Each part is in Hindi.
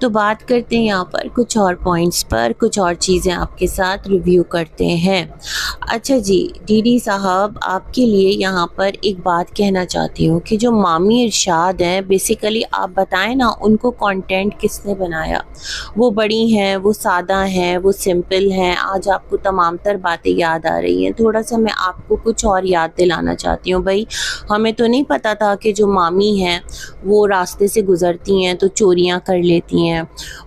तो बात करते हैं यहाँ पर कुछ और पॉइंट्स पर, कुछ और चीज़ें आपके साथ रिव्यू करते हैं। अच्छा जी, डीडी साहब आपके लिए यहाँ पर एक बात कहना चाहती हूँ कि जो मामी इरशाद हैं, बेसिकली आप बताएं ना उनको कंटेंट किसने बनाया। वो बड़ी हैं, वो सादा हैं, वो सिंपल हैं। आज आपको तमाम तर बातें याद आ रही हैं। थोड़ा सा मैं आपको कुछ और याद दिलाना चाहती हूँ। भाई हमें तो नहीं पता था कि जो मामी हैं वो रास्ते से गुज़रती हैं तो चोरियाँ कर लेती हैं।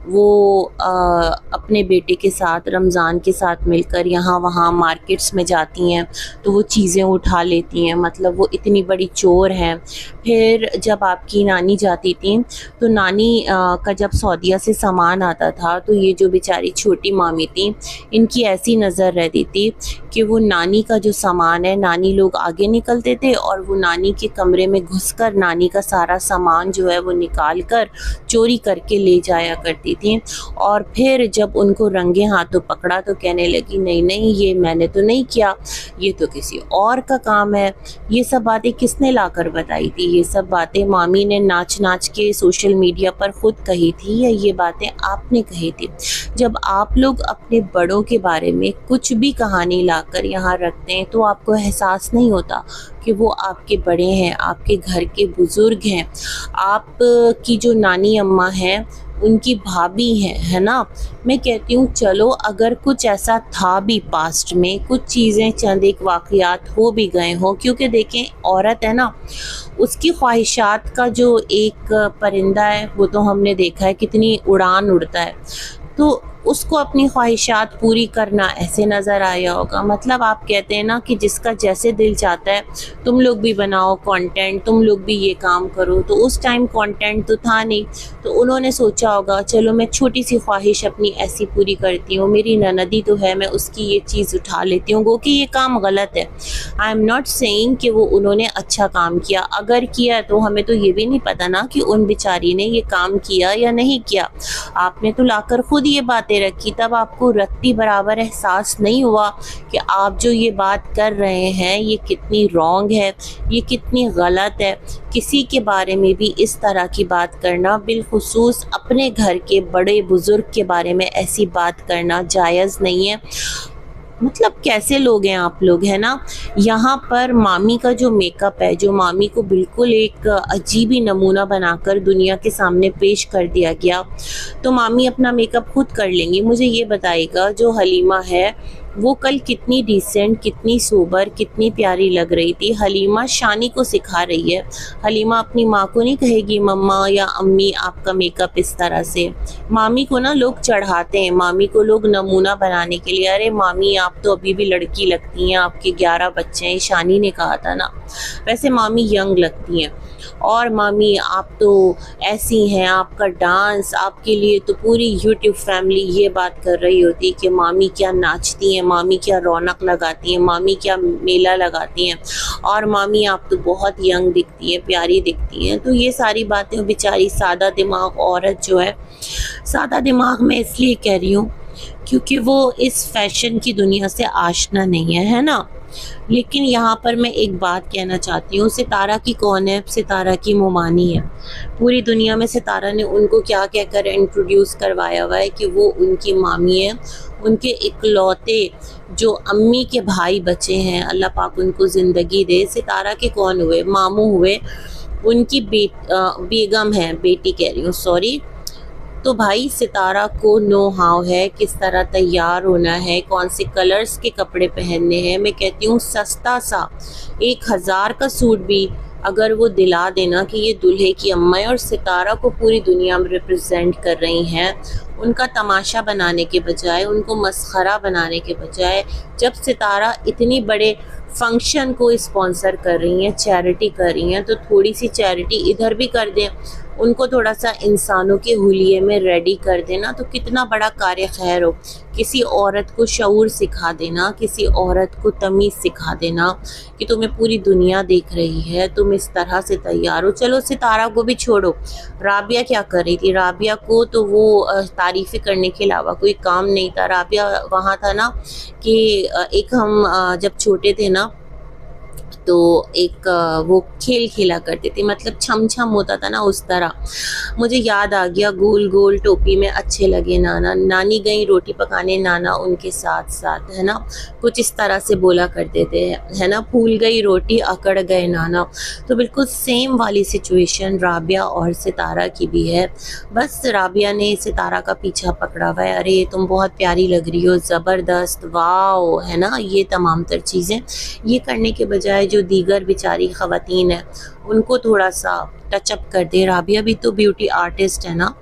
वो अपने बेटे के साथ, रमज़ान के साथ मिलकर यहाँ वहाँ मार्केट्स में जाती हैं तो वो चीज़ें उठा लेती हैं, मतलब वो इतनी बड़ी चोर हैं। फिर जब आपकी नानी जाती थी तो नानी का जब सऊदीया से सामान आता था तो ये जो बेचारी छोटी मामी थी, इनकी ऐसी नज़र रहती थी कि वो नानी का जो सामान है, नानी लोग आगे निकलते थे और वो नानी के कमरे में घुसकर नानी का सारा सामान जो है वो निकाल कर चोरी करके ले जाया करती थी। और फिर जब उनको रंगे हाथों पकड़ा तो कहने लगी नहीं नहीं, ये मैंने तो नहीं किया, ये तो किसी और का काम है। ये सब बातें किसने लाकर बताई थी? ये सब बातें मामी ने नाच नाच के सोशल मीडिया पर खुद कही थी या ये बातें आपने कही थी? जब आप लोग अपने बड़ों के बारे में कुछ भी कहानी लाकर यहाँ रखते हैं तो आपको एहसास नहीं होता कि वो आपके बड़े हैं, आपके घर के बुज़ुर्ग हैं, आप की जो नानी अम्मा हैं उनकी भाभी हैं, है ना। मैं कहती हूँ चलो अगर कुछ ऐसा था भी पास्ट में, कुछ चीज़ें चंद एक वाक़यात हो भी गए हों, क्योंकि देखें औरत है ना, उसकी ख्वाहिशात का जो एक परिंदा है वो तो हमने देखा है कितनी उड़ान उड़ता है, तो उसको अपनी ख्वाहिशात पूरी करना ऐसे नज़र आया होगा। मतलब आप कहते हैं ना कि जिसका जैसे दिल चाहता है तुम लोग भी बनाओ कंटेंट, तुम लोग भी ये काम करो। तो उस टाइम कंटेंट तो था नहीं, तो उन्होंने सोचा होगा चलो मैं छोटी सी ख्वाहिश अपनी ऐसी पूरी करती हूँ, मेरी ननदी तो है, मैं उसकी ये चीज़ उठा लेती हूँ। गो कि ये काम गलत है। आई एम नॉट सेइंग कि वो उन्होंने अच्छा काम किया, अगर किया तो हमें तो ये भी नहीं पता ना कि उन बेचारी ने ये काम किया या नहीं किया। आपने तो लाकर खुद ये बातें रखी, तब आपको रत्ती बराबर एहसास नहीं हुआ कि आप जो ये बात कर रहे हैं ये कितनी रॉन्ग है, ये कितनी गलत है। किसी के बारे में भी इस तरह की बात करना, बिलखुसूस अपने घर के बड़े बुजुर्ग के बारे में ऐसी बात करना जायज़ नहीं है। मतलब कैसे लोग हैं आप लोग, है ना। यहाँ पर मामी का जो मेकअप है, जो मामी को बिल्कुल एक अजीब ही नमूना बनाकर दुनिया के सामने पेश कर दिया गया, तो मामी अपना मेकअप खुद कर लेंगी। मुझे ये बताइएगा जो हलीमा है वो कल कितनी डिसेंट, कितनी सोबर, कितनी प्यारी लग रही थी। हलीमा शानी को सिखा रही है। हलीमा अपनी माँ को नहीं कहेगी मम्मा या अम्मी आपका मेकअप इस तरह से। मामी को ना लोग चढ़ाते हैं, मामी को लोग नमूना बनाने के लिए, अरे मामी आप तो अभी भी लड़की लगती हैं, आपके 11 बच्चे हैं, शानी ने कहा था ना। वैसे मामी यंग लगती हैं। और मामी आप तो ऐसी हैं, आपका डांस, आपके लिए तो पूरी यूट्यूब फैमिली ये बात कर रही होती कि मामी क्या नाचती हैं, मामी क्या रौनक लगाती हैं, मामी क्या मेला लगाती हैं, और मामी आप तो बहुत यंग दिखती हैं, प्यारी दिखती हैं। तो ये सारी बातें बेचारी सादा दिमाग औरत जो है, सादा दिमाग मैं इसलिए कह रही हूँ क्योंकि वो इस फैशन की दुनिया से आशना नहीं है ना। लेकिन यहाँ पर मैं एक बात कहना चाहती हूँ, सितारा की कौन है? सितारा की मोमानी है। पूरी दुनिया में सितारा ने उनको क्या कहकर इंट्रोड्यूस करवाया हुआ है कि वो उनकी मामी है, उनके इकलौते जो अम्मी के भाई बचे हैं, अल्लाह पाक उनको ज़िंदगी दे। सितारा के कौन हुए? मामू हुए, उनकी बेगम है, बेटी कह रही हूँ, सॉरी। तो भाई सितारा को नो हाव है किस तरह तैयार होना है, कौन से कलर्स के कपड़े पहनने हैं। मैं कहती हूँ सस्ता सा 1000 का सूट भी अगर वो दिला देना कि ये दूल्हे की अम्मा है और सितारा को पूरी दुनिया में रिप्रेजेंट कर रही हैं, उनका तमाशा बनाने के बजाय, उनको मस्खरा बनाने के बजाय, जब सितारा इतनी बड़े फंक्शन को स्पॉन्सर कर रही हैं, चैरिटी कर रही हैं, तो थोड़ी सी चैरिटी इधर भी कर दें, उनको थोड़ा सा इंसानों के हुलिये में रेडी कर देना, तो कितना बड़ा कार्य खैर हो। किसी औरत को शऊर सिखा देना, किसी औरत को तमीज़ सिखा देना कि तुम्हें पूरी दुनिया देख रही है, तुम इस तरह से तैयार हो। चलो सितारा को भी छोड़ो, राबिया क्या कर रही थी? राबिया को तो वो तारीफ़ें करने के अलावा कोई काम नहीं था। राबिया वहाँ था ना कि एक हम जब छोटे थे ना तो एक वो खेल खेला करते थे, मतलब छम छम होता था ना, उस तरह। मुझे याद आ गया, गोल गोल टोपी में अच्छे लगे नाना, नानी गई रोटी पकाने, नाना उनके साथ साथ, है ना, कुछ इस तरह से बोला करते थे, है ना, फूल गई रोटी अकड़ गए नाना। तो बिल्कुल सेम वाली सिचुएशन राबिया और सितारा की भी है। बस राबिया ने सितारा का पीछा पकड़ा हुआ है, अरे तुम बहुत प्यारी लग रही हो, ज़बरदस्त, वाओ, है ना, ये तमाम तर चीज़ें। ये करने के बजाय जो दीगर बेचारी ख़वातीन है उनको थोड़ा सा टचअप कर दे। राबिया भी तो ब्यूटी आर्टिस्ट है ना,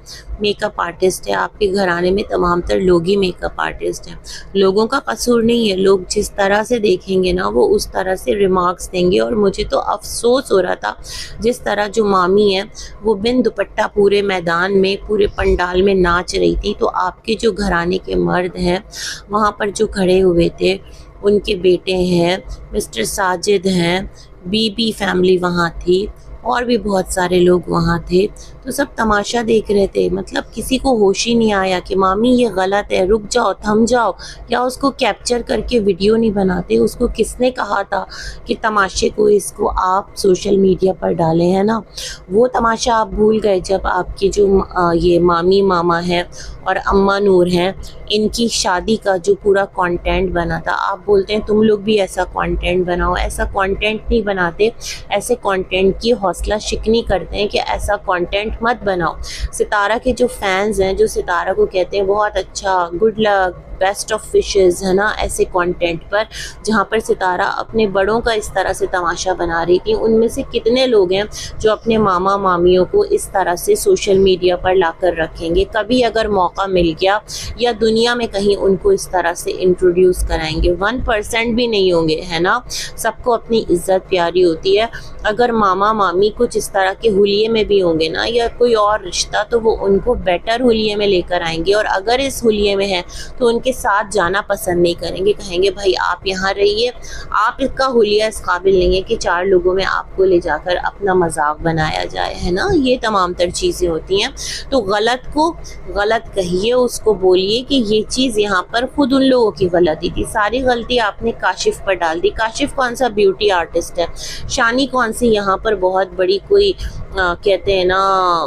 मेकअप आर्टिस्ट है, आपके घराने में तमाम तर लोग ही मेकअप आर्टिस्ट हैं। लोगों का कसूर नहीं है, लोग जिस तरह से देखेंगे ना वो उस तरह से रिमार्क्स देंगे। और मुझे तो अफसोस हो रहा था, जिस तरह जो मामी है वो बिन दुपट्टा पूरे मैदान में, पूरे पंडाल में नाच रही थी, तो आपके जो घराने के मर्द हैं वहाँ पर जो खड़े हुए थे, उनके बेटे हैं, मिस्टर साजिद हैं, बीबी फैमिली वहाँ थी, और भी बहुत सारे लोग वहाँ थे, तो सब तमाशा देख रहे थे। मतलब किसी को होश ही नहीं आया कि मामी ये गलत है, रुक जाओ, थम जाओ, या उसको कैप्चर करके वीडियो नहीं बनाते। उसको किसने कहा था कि तमाशे को इसको आप सोशल मीडिया पर डालें, है ना। वो तमाशा आप भूल गए जब आपकी जो ये मामी मामा है और अम्मा नूर हैं, इनकी शादी का जो पूरा कंटेंट बना था। आप बोलते हैं तुम लोग भी ऐसा कंटेंट बनाओ, ऐसा कंटेंट नहीं बनाते, ऐसे कंटेंट की हौसला शिकनी करते हैं कि ऐसा कंटेंट मत बनाओ। सितारा के जो फैंस हैं, जो सितारा को कहते हैं बहुत अच्छा, good luck, best of wishes, है ना, ऐसे कंटेंट पर जहाँ पर सितारा अपने बड़ों का इस तरह से तमाशा बना रही थी, उनमें से कितने लोग हैं जो अपने मामा मामियों को इस तरह से सोशल मीडिया पर लाकर रखेंगे। कभी अगर मौका मिल गया या दुनिया में कहीं उनको इस तरह से इंट्रोड्यूस कराएंगे, 1% भी नहीं होंगे, है ना। सबको अपनी इज्जत प्यारी होती है। अगर मामा मामी कुछ इस तरह के हुलिये में भी होंगे ना, या कोई और रिश्ता, तो वो उनको बेटर हुलिये में लेकर आएंगे। और अगर इस हुलिये में है तो उनके साथ जाना पसंद नहीं करेंगे, कहेंगे भाई आप यहाँ रहिए, आप इसका हुलिया इस काबिल नहीं है कि 4 लोगों में आपको ले जाकर अपना मजाक बनाया जाए, है ना। ये तमाम तर चीज़ें होती हैं। तो गलत को गलत कहिए, उसको बोलिए कि ये चीज़ यहाँ पर खुद उन लोगों की गलती थी। सारी गलती आपने काशिफ पर डाल दी। काशिफ कौन सा ब्यूटी आर्टिस्ट है, शानी कौन सी यहाँ पर बहुत बड़ी कोई कहते हैं ना,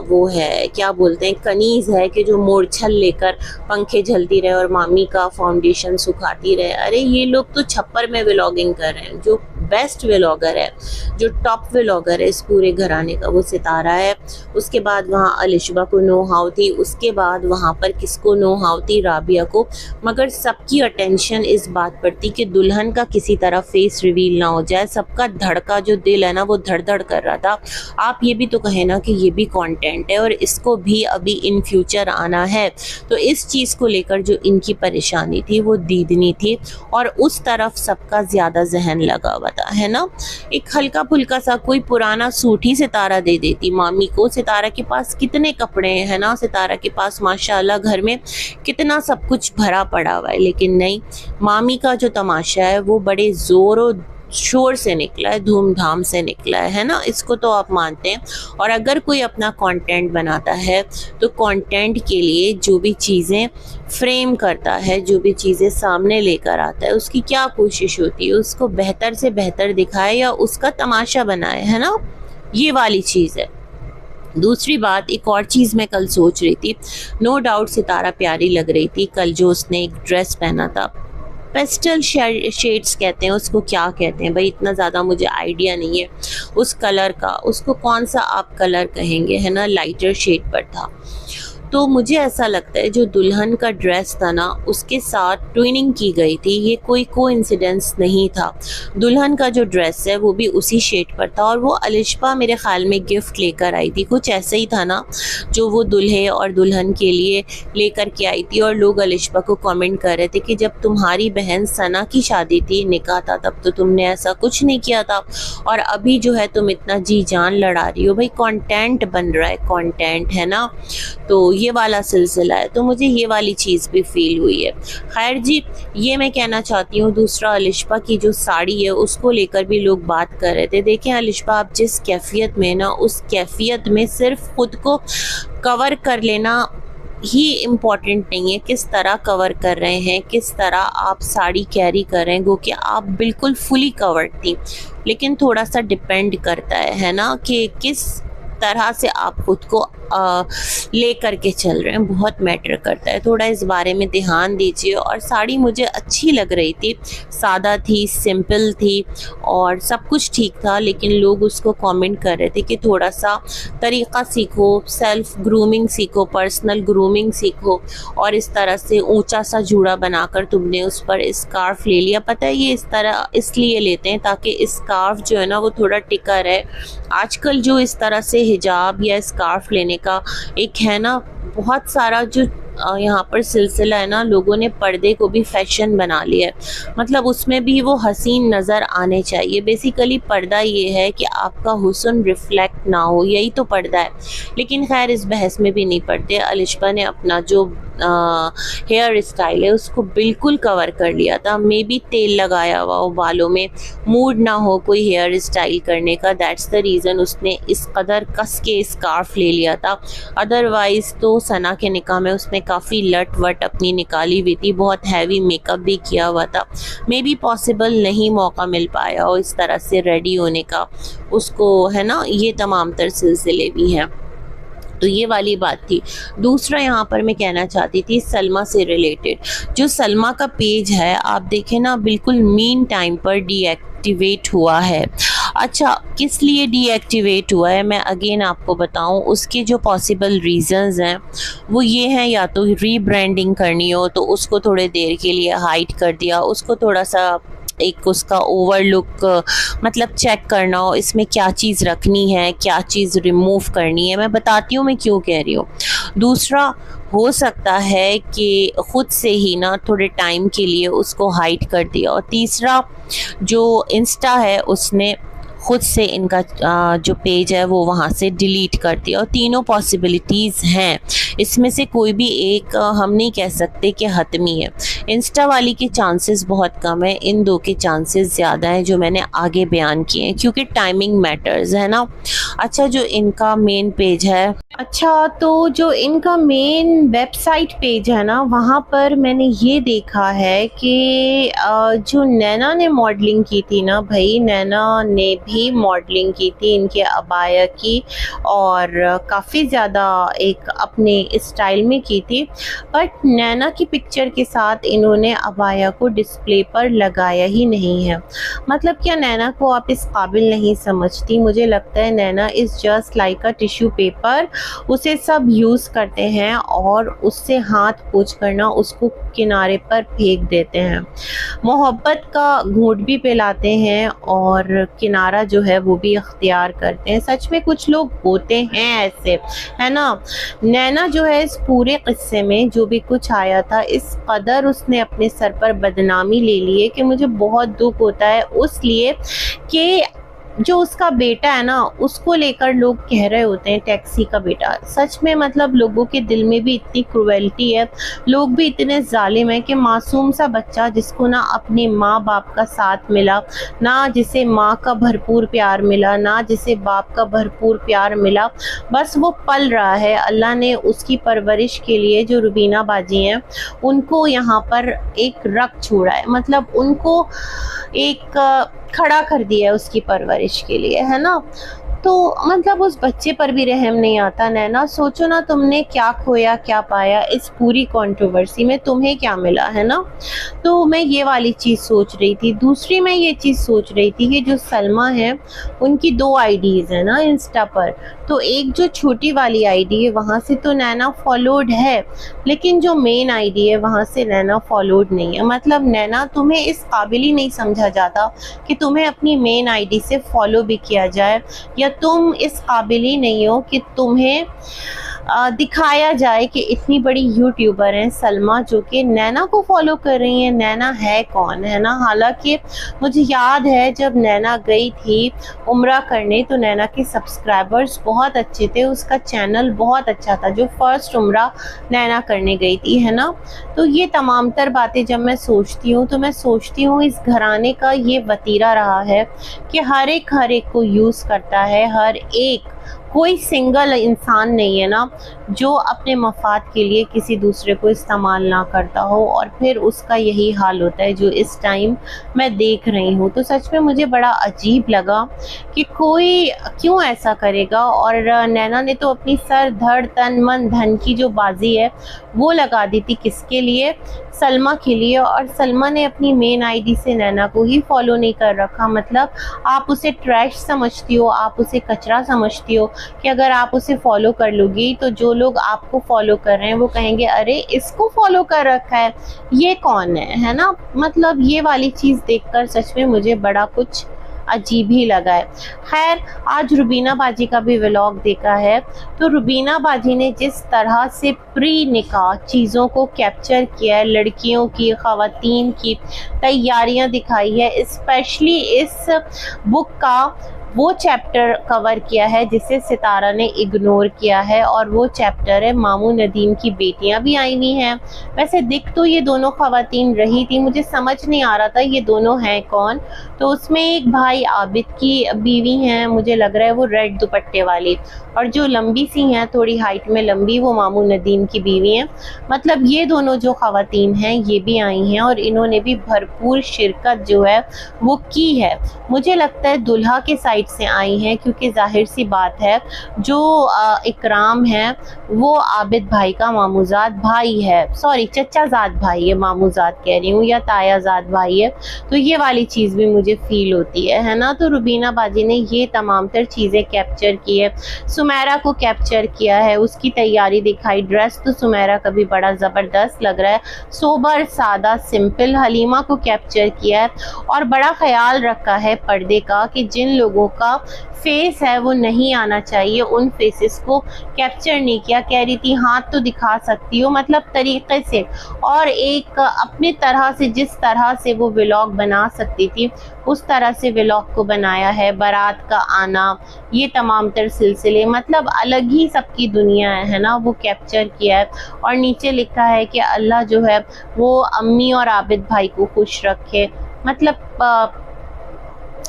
वो है, क्या बोलते हैं, कनीज है कि जो मोरछल लेकर पंखे झलती रहे और मामी का फाउंडेशन सुखाती रहे। अरे ये लोग तो छप्पर में व्लॉगिंग कर रहे हैं। जो बेस्ट व्लॉगर है, जो टॉप व्लॉगर है इस पूरे घराने का, वो सितारा है। उसके बाद वहाँ अलिशबा को नो हाउ थी, उसके बाद वहाँ पर किसको नो हाउ थी, राबिया को। मगर सबकी अटेंशन इस बात पर थी कि दुल्हन का किसी तरह फेस रिवील ना हो जाए। सबका धड़का जो दिल है ना वो धड़ धड़ कर रहा था। आप ये भी तो कहें ना कि ये भी कंटेंट है और इसको भी अभी इन फ्यूचर आना है। तो इस चीज़ को लेकर जो इनकी परेशानी थी वो दीदनी थी, और उस तरफ सबका ज़्यादा जहन लगा हुआ था, है ना। एक हल्का फुल्का सा कोई पुराना सूट ही सितारा दे देती मामी को। सितारा के पास कितने कपड़े हैं, है ना, सितारा के पास माशाल्लाह घर में कितना सब कुछ भरा पड़ा हुआ है, लेकिन नहीं, मामी का जो तमाशा है वो बड़े ज़ोर और शोर से निकला है, धूमधाम से निकला है ना। इसको तो आप मानते हैं। और अगर कोई अपना कंटेंट बनाता है तो कंटेंट के लिए जो भी चीज़ें फ्रेम करता है, जो भी चीज़ें सामने लेकर आता है, उसकी क्या कोशिश होती है, उसको बेहतर से बेहतर दिखाए या उसका तमाशा बनाए, है ना। ये वाली चीज़ है। दूसरी बात, एक और चीज़ मैं कल सोच रही थी, नो डाउट सितारा प्यारी लग रही थी कल जो उसने एक ड्रेस पहना था, पेस्टल शेड्स कहते हैं उसको, क्या कहते हैं भाई, इतना ज़्यादा मुझे आइडिया नहीं है उस कलर का, उसको कौन सा आप कलर कहेंगे, है ना, लाइटर शेड पर था। तो मुझे ऐसा लगता है जो दुल्हन का ड्रेस था ना उसके साथ ट्विनिंग की गई थी, ये कोई कोइंसिडेंस नहीं था। दुल्हन का जो ड्रेस है वो भी उसी शेड पर था, और वो अलिशबा मेरे ख्याल में गिफ्ट लेकर आई थी, कुछ ऐसे ही था ना, जो वो दुल्हे और दुल्हन के लिए लेकर के आई थी। और लोग अलिशबा को कमेंट कर रहे थे कि जब तुम्हारी बहन सना की शादी थी, निकाह था, तब तो तुमने ऐसा कुछ नहीं किया था, और अभी जो है तुम इतना जी जान लड़ा रही हो। भाई कंटेंट बन रहा है, कंटेंट, है ना। तो ये वाला सिलसिला है। तो मुझे ये वाली चीज़ भी फील हुई है। खैर जी, ये मैं कहना चाहती हूँ। दूसरा, अलिशबा की जो साड़ी है उसको लेकर भी लोग बात कर रहे थे। देखें अलिशबा, आप जिस कैफियत में ना, उस कैफियत में सिर्फ खुद को कवर कर लेना ही इम्पॉर्टेंट नहीं है किस तरह कवर कर रहे हैं, किस तरह आप साड़ी कैरी कर रहे हैं, गो कि आप बिल्कुल फुली कवर्ड थी, लेकिन थोड़ा सा डिपेंड करता है ना, कि किस तरह से आप खुद को ले करके चल रहे हैं, बहुत मैटर करता है। थोड़ा इस बारे में ध्यान दीजिए। और साड़ी मुझे अच्छी लग रही थी, सादा थी, सिंपल थी और सब कुछ ठीक था, लेकिन लोग उसको कमेंट कर रहे थे कि थोड़ा सा तरीक़ा सीखो, सेल्फ ग्रूमिंग सीखो, पर्सनल ग्रूमिंग सीखो, और इस तरह से ऊंचा सा जूड़ा बनाकर तुमने उस पर स्कार्फ ले लिया। पता है ये इस तरह इसलिए लेते हैं ताकि स्कार्फ जो है ना वो थोड़ा टिका रहे। आजकल जो इस तरह से हिजाब या स्कार्फ लेने का एक है ना, बहुत सारा जो यहाँ पर सिलसिला है ना, लोगों ने पर्दे को भी फैशन बना लिया है। मतलब उसमें भी वो हसीन नज़र आने चाहिए। बेसिकली पर्दा ये है कि आपका हुस्न रिफ्लेक्ट ना हो, यही तो पर्दा है। लेकिन खैर इस बहस में भी नहीं पड़ते। अलिशबा ने अपना जो हेयर स्टाइल है उसको बिल्कुल कवर कर लिया था। मे बी तेल लगाया हुआ हो बालों में, मूड ना हो कोई हेयर स्टाइल करने का, दैट्स द रीज़न उसने इस कदर कस के स्कार्फ ले लिया था। अदरवाइज़ तो सना के निकाह में उसने काफ़ी लट वट अपनी निकाली हुई थी, बहुत हैवी मेकअप भी किया हुआ था। मे बी पॉसिबल नहीं मौका मिल पाया हो इस तरह से रेडी होने का उसको, है ना। ये तमाम तर सिलसिले भी हैं। तो ये वाली बात थी। दूसरा यहाँ पर मैं कहना चाहती थी सलमा से रिलेटेड, जो सलमा का पेज है आप देखें ना, बिल्कुल मीन टाइम पर डीएक्टिवेट हुआ है। अच्छा, किस लिए डीएक्टिवेट हुआ है मैं अगेन आपको बताऊं। उसके जो पॉसिबल रीज़न्स हैं वो ये हैं, या तो रीब्रांडिंग करनी हो तो उसको थोड़े देर के लिए हाइड कर दिया, उसको थोड़ा सा एक उसका ओवरलुक मतलब चेक करना हो, इसमें क्या चीज़ रखनी है, क्या चीज़ रिमूव करनी है। मैं बताती हूँ मैं क्यों कह रही हूँ। दूसरा, हो सकता है कि ख़ुद से ही ना थोड़े टाइम के लिए उसको हाइड कर दिया। और तीसरा, जो इंस्टा है उसने ख़ुद से इनका जो पेज है वो वहाँ से डिलीट कर दिया। और तीनों पॉसिबिलिटीज़ हैं, इसमें से कोई भी एक हम नहीं कह सकते कि हतमी है। इंस्टा वाली के चांसेस बहुत कम है, इन दो के चांसेस ज़्यादा हैं जो मैंने आगे बयान किए हैं, क्योंकि टाइमिंग मैटर्स है ना। अच्छा, जो इनका मेन पेज है, अच्छा तो जो इनका मेन वेबसाइट पेज है ना, वहाँ पर मैंने ये देखा है कि जो नैना ने मॉडलिंग की थी ना, भाई नैना ने भी मॉडलिंग की थी इनके अबाया की, और काफ़ी ज़्यादा एक अपने स्टाइल में की थी। बट नैना की पिक्चर के साथ इन्होंने अबाया को डिस्प्ले पर लगाया ही नहीं है। मतलब क्या नैना को आप इस काबिल नहीं समझती? मुझे लगता है Naina is just like a tissue paper, उसे सब यूज़ करते हैं और उससे हाथ पोंछ करना उसको किनारे पर फेंक देते हैं। मोहब्बत का घूंट भी पिलाते हैं और किनारा जो है वो भी अख्तियार करते हैं। सच में कुछ लोग होते हैं ऐसे, है ना। नैना जो है इस पूरे किस्से में जो भी कुछ आया था, इस कदर उसने अपने सर पर बदनामी ले ली है कि मुझे बहुत दुख होता है उस लिए कि जो उसका बेटा है ना उसको लेकर लोग कह रहे होते हैं टैक्सी का बेटा। सच में मतलब लोगों के दिल में भी इतनी क्रुएल्टी है, लोग भी इतने जालिम हैं कि मासूम सा बच्चा जिसको ना अपने माँ बाप का साथ मिला, ना जिसे माँ का भरपूर प्यार मिला, ना जिसे बाप का भरपूर प्यार मिला, बस वो पल रहा है। अल्लाह ने उसकी परवरिश के लिए जो रुबीना बाजी हैं उनको यहाँ पर एक रख छोड़ा है, मतलब उनको एक खड़ा कर दिया है उसकी परवरिश के लिए, है ना। तो मतलब उस बच्चे पर भी रहम नहीं आता। नैना सोचो ना, तुमने क्या खोया क्या पाया इस पूरी कंट्रोवर्सी में, तुम्हें क्या मिला, है ना। तो मैं ये वाली चीज़ सोच रही थी। दूसरी मैं ये चीज़ सोच रही थी कि जो सलमा है उनकी 2 आईडीज़ है ना इंस्टा पर, तो एक जो छोटी वाली आईडी है वहाँ से तो नैना फॉलोड है, लेकिन जो मेन आईडी है वहाँ से नैना फॉलोड नहीं है। मतलब नैना तुम्हें इस काबिल ही नहीं समझा जाता कि तुम्हें अपनी मेन आईडी से फॉलो भी किया जाए, या तुम इस काबिल ही नहीं हो कि तुम्हें दिखाया जाए कि इतनी बड़ी यूट्यूबर हैं सलमा जो कि नैना को फॉलो कर रही हैं। नैना है कौन, है ना। हालांकि मुझे याद है जब नैना गई थी उम्रा करने तो नैना के सब्सक्राइबर्स बहुत अच्छे थे, उसका चैनल बहुत अच्छा था जो फर्स्ट उम्रा नैना करने गई थी, है ना। तो ये तमाम तर बातें जब मैं सोचती हूँ तो मैं सोचती हूँ इस घराने का ये वतीरा रहा है कि हर एक को यूज़ करता है, हर एक कोई सिंगल इंसान नहीं है ना जो अपने मफाद के लिए किसी दूसरे को इस्तेमाल ना करता हो, और फिर उसका यही हाल होता है जो इस टाइम मैं देख रही हूँ। तो सच में मुझे बड़ा अजीब लगा कि कोई क्यों ऐसा करेगा। और नैना ने तो अपनी सर धड़ तन मन धन की जो बाजी है वो लगा दी थी किसके लिए, सलमा के लिए। और सलमा ने अपनी मेन आईडी से नैना को ही फॉलो नहीं कर रखा। मतलब आप उसे ट्रैश समझती हो, आप उसे कचरा समझती हो कि अगर आप उसे फॉलो कर लोगी तो जो लोग आपको फॉलो कर रहे हैं वो कहेंगे अरे इसको फॉलो कर रखा है, ये कौन है ना। मतलब ये वाली चीज़ देखकर सच में मुझे बड़ा कुछ अजीब ही लगा है। खैर, आज रुबीना बाजी का भी व्लॉग देखा है, तो रुबीना बाजी ने जिस तरह से प्री निकाह चीज़ों को कैप्चर किया है, लड़कियों की, ख़वातीन की तैयारियां दिखाई है, स्पेशली इस बुक का वो चैप्टर कवर किया है जिसे सितारा ने इग्नोर किया है, और वो चैप्टर है मामू नदीम की बेटियां भी आई हुई हैं। वैसे दिख तो ये दोनों ख़वातीन रही थी, मुझे समझ नहीं आ रहा था ये दोनों हैं कौन। तो उसमें एक भाई आबिद की बीवी हैं, मुझे लग रहा है वो रेड दुपट्टे वाली, और जो लंबी सी हैं थोड़ी हाइट में लंबी, वो मामू नदीम की बीवी हैं। मतलब ये दोनों जो ख़वातीन हैं ये भी आई हैं और इन्होंने भी भरपूर शिरकत जो है वो की है। मुझे लगता है दुल्हा के साइड से आई हैं, क्योंकि जाहिर सी बात है जो इकराम है वो आबिद भाई का मामूजाद भाई है, सॉरी चचाजाद भाई है, मामूजाद कह रही हूँ, या तायाजाद भाई है। तो ये वाली चीज़ भी मुझे फील होती है ना। तो रुबीना बाजी ने ये तमाम तर चीज़ें कैप्चर की है। सुमेरा को कैप्चर किया है, उसकी तैयारी दिखाई, ड्रेस तो सुमेरा का भी बड़ा ज़बरदस्त लग रहा है, सोबर सादा सिंपल। हलीमा को कैप्चर किया है और बड़ा ख्याल रखा है पर्दे का कि जिन लोगों का फेस है वो नहीं आना चाहिए उन फेसेस को कैप्चर नहीं किया। कह रही थी हाथ तो दिखा सकती हो, मतलब तरीके से, और एक अपनी तरह से जिस तरह से वो व्लॉग बना सकती थी उस तरह से व्लॉग को बनाया है। बारात का आना, ये तमाम तर सिलसिले, मतलब अलग ही सबकी दुनिया है ना, वो कैप्चर किया है। और नीचे लिखा है कि अल्लाह जो है वो अम्मी और आबिद भाई को खुश रखे। मतलब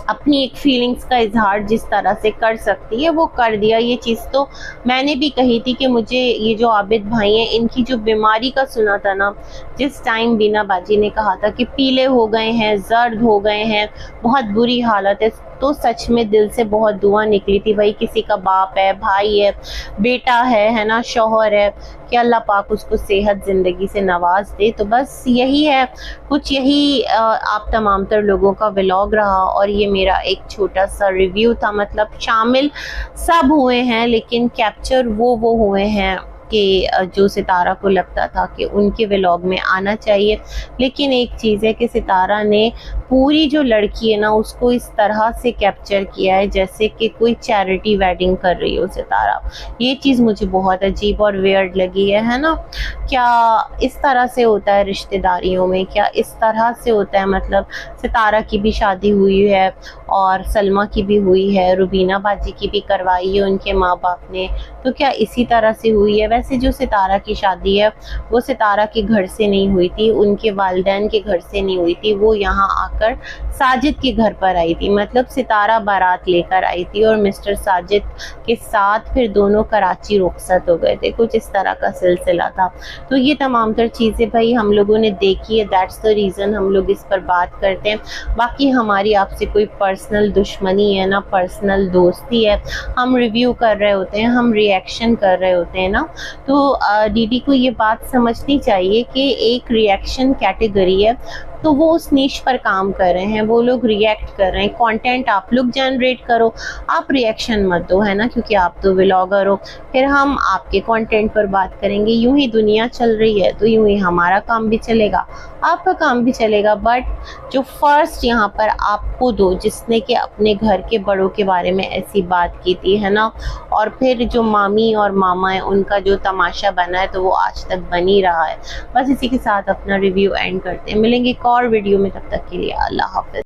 अपनी एक फीलिंग्स का इजहार जिस तरह से कर सकती है वो कर दिया। ये चीज़ तो मैंने भी कही थी कि मुझे ये जो आबिद भाई हैं इनकी जो बीमारी का सुना था ना, जिस टाइम बीना बाजी ने कहा था कि पीले हो गए हैं, जर्द हो गए हैं, बहुत बुरी हालत है, तो सच में दिल से बहुत दुआ निकली थी। भाई किसी का बाप है, भाई है, बेटा है ना, शौहर है, कि अल्लाह पाक उसको सेहत ज़िंदगी से नवाज दे। तो बस यही है, कुछ यही आप तमाम तर लोगों का व्लॉग रहा, और ये मेरा एक छोटा सा रिव्यू था। मतलब शामिल सब हुए हैं लेकिन कैप्चर वो हुए हैं कि जो सितारा को लगता था कि उनके व्लॉग में आना चाहिए। लेकिन एक चीज़ है कि सितारा ने पूरी जो लड़की है ना उसको इस तरह से कैप्चर किया है जैसे कि कोई चैरिटी वेडिंग कर रही हो सितारा। ये चीज़ मुझे बहुत अजीब और वियर्ड लगी है ना। क्या इस तरह से होता है रिश्तेदारियों में, क्या इस तरह से होता है? मतलब सितारा की भी शादी हुई है और सलमा की भी हुई है, रुबीना बाजी की भी करवाई है उनके माँ बाप ने, तो क्या इसी तरह से हुई है? वैसे जो सितारा की शादी है वो सितारा के घर से नहीं हुई थी, उनके वालिदैन के घर से नहीं हुई थी, वो यहाँ आकर साजिद के घर पर आई थी। मतलब सितारा बारात लेकर आई थी और मिस्टर साजिद के साथ फिर दोनों कराची रुखसत हो गए थे, कुछ इस तरह का सिलसिला था। तो ये तमाम तर चीज़ें भाई हम लोगों ने देखी है, दैट्स द रीज़न हम लोग इस पर बात करते हैं। बाकी हमारी आपसे कोई पर्सनल दुश्मनी है ना, पर्सनल दोस्ती है, हम रिव्यू कर रहे होते हैं, हम रिएक्शन कर रहे होते हैं ना। तो डीडी को ये बात समझनी चाहिए कि एक रिएक्शन कैटेगरी है, तो वो उस नीश पर काम कर रहे हैं, वो लोग रिएक्ट कर रहे हैं, कंटेंट आप लोग जनरेट करो, आप रिएक्शन मत दो, है ना, क्योंकि आप तो व्लॉगर हो। फिर हम आपके कंटेंट पर बात करेंगे। यूं ही दुनिया चल रही है तो यूं ही हमारा काम भी चलेगा, आपका काम भी चलेगा। बट जो फर्स्ट यहाँ पर आपको दो जिसने कि अपने घर के बड़ों के बारे में ऐसी बात की थी, है ना, और फिर जो मामी और मामा है उनका जो तमाशा बना है तो वो आज तक बन ही रहा है। बस इसी के साथ अपना रिव्यू एंड करते हैं, मिलेंगे एक और वीडियो में, तब तक के लिए अल्लाह हाफिज़।